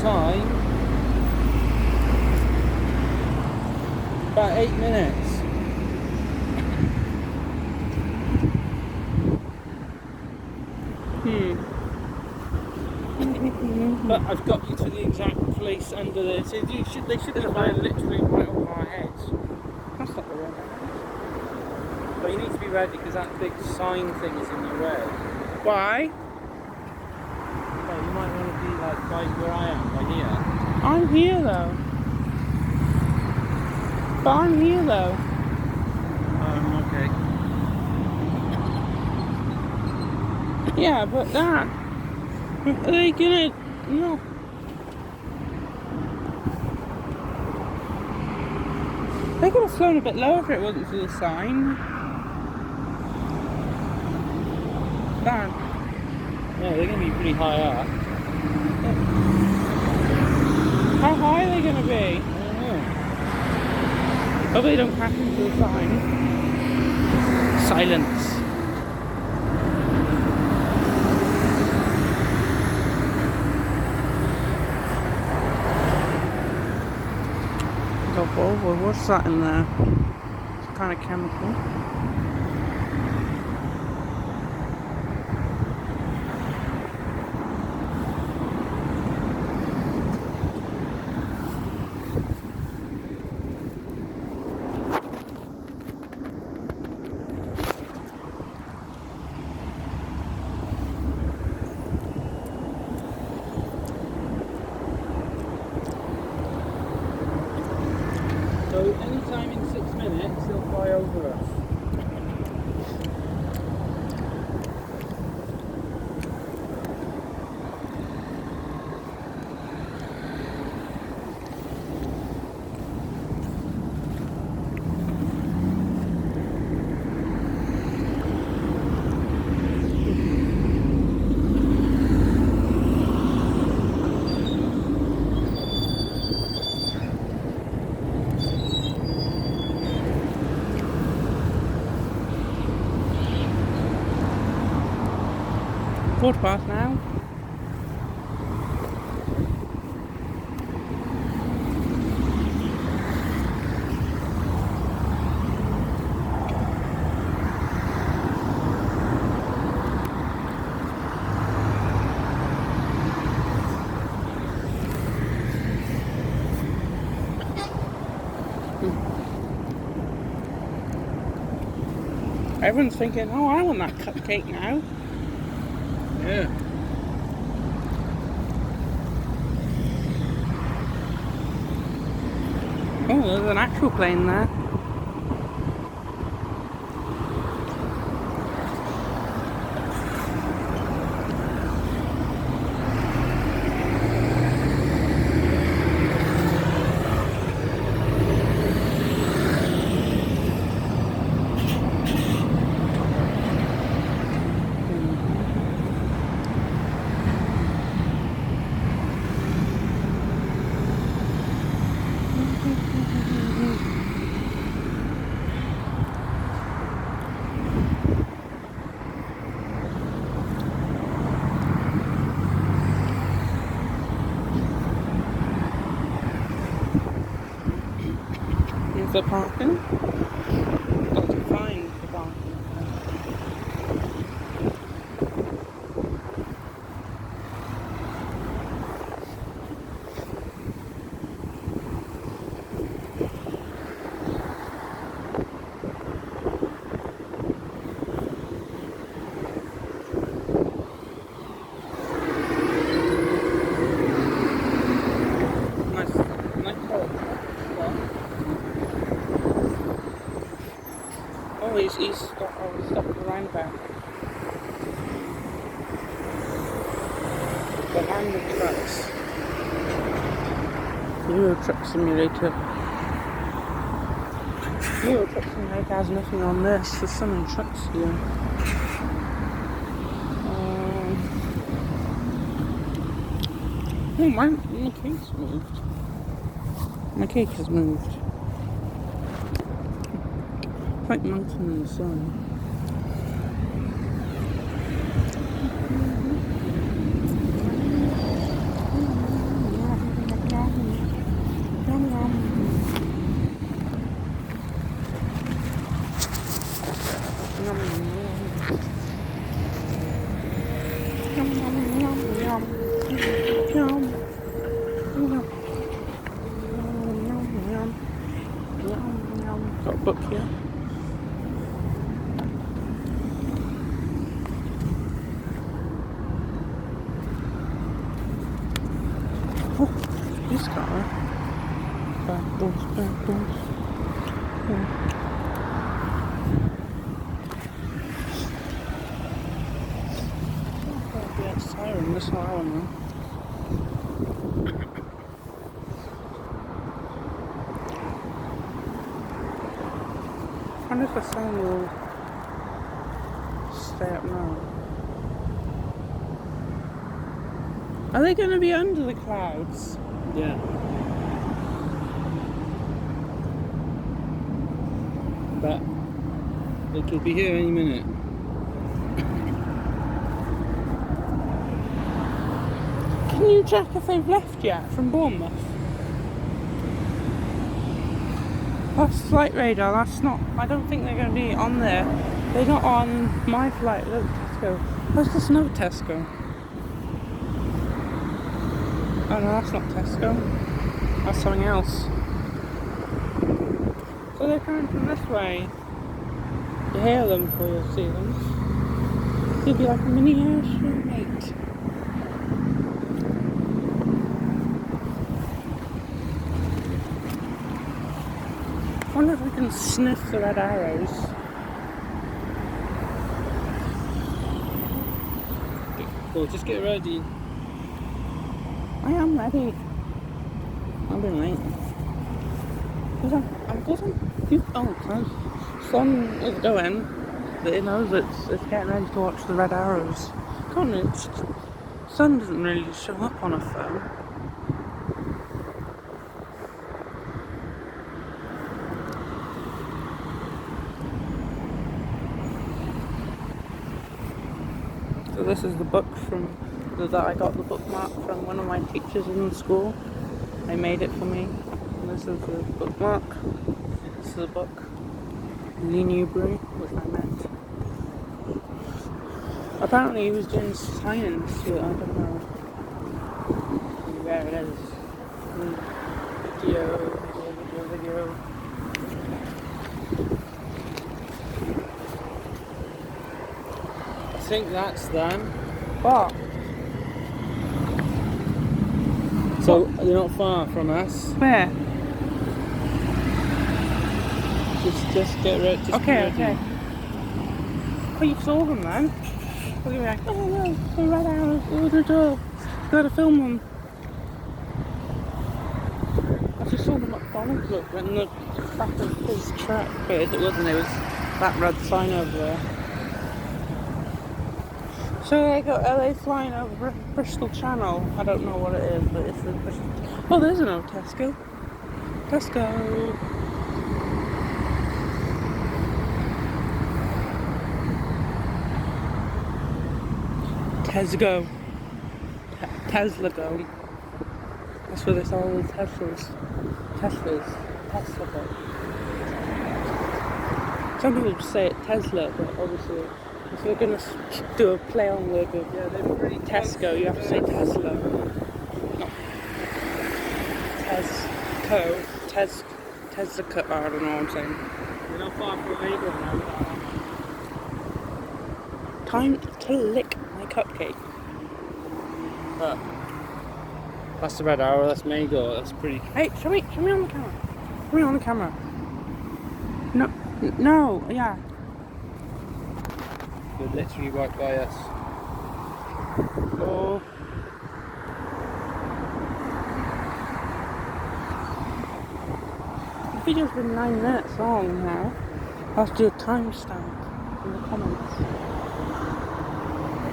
time. About 8 minutes. But I've got you to the exact place under there. So they should be flying literally right over our heads. That's not the way. But you need to be ready because that big sign thing is in your way. Why? Yeah, you might want to be like by where I am, by here. I'm here though. But I'm here though. Okay. Yeah, but that. Are they gonna. No. They could have flown a bit lower if it wasn't for the sign. Dan. Yeah, they're going to be pretty high up. How high are they going to be? I don't know. Hope they don't crash into the sign. Silence. Oh, what's that in there? Some kind of chemical. So anytime in 6 minutes, they'll fly over us. Quarter past now. Everyone's thinking, oh, I want that cupcake now. Yeah. Oh, there's an actual plane there. Is there parking? Got to find the parking. Nice call. Oh, he's stopped the roundabout. The land of trucks. Euro Truck Simulator. Euro Truck Simulator has nothing on this. There's some in trucks here. Oh, my cake's moved. My cake has moved. It's like melting in the sun. book here. Oh, this car. Back doors, back doors. Yeah. Oh, yeah, siren, this alarm now. I wonder if the sun will stay up now. Are they going to be under the clouds? Yeah. But they could be here any minute. Can you check if they've left yet from Bournemouth? That's flight radar, that's not, I don't think they're going to be on there. They're not on my flight. Look, Tesco. Where's this no Tesco? Oh no, that's not Tesco. That's something else. So they're coming from this way. You hear them before you see them. It'll be like a mini airstrip, mate. I wonder if we can sniff the red arrows. Well, just get ready. I am ready. I've been late. I'm good. Oh, close. Sun is going, but it knows it's getting ready to watch the red arrows. Come on, sun doesn't really show up on a phone. So this is the book that I got the bookmark from one of my teachers in school. They made it for me. And this is the bookmark. This is the book. Lee Newbury, which I met. Apparently he was doing science, but I don't know where it is. Video. I think that's them. What? So they're not far from us. Where? Just get ready. Okay. Oh, you saw them then? Look at me. Oh no, the red arrows. Oh, the door. Gotta film them. I just saw the McDonald's look in the back of his truck, but it wasn't. It was that red sign over there. So are they flying over Bristol Channel? I don't know what it is, but it's the Bristol. Oh, there's an old Tesco. Tesco. Tesco. Tesla go. That's where this old Tesla go. Some people say it Tesla, but obviously if you're going to do a play on word with they're pretty Tesco, you have to say Tesla. Not Tesco. I don't know what I'm saying. They're not far from Magor now. Time to lick my cupcake. That's the red arrow, that's Magor, that's pretty. Hey, show me on the camera. Show me on the camera. No, yeah. They're literally right by us. Oh. The video's been 9 minutes long now. I'll have to do a timestamp in the comments.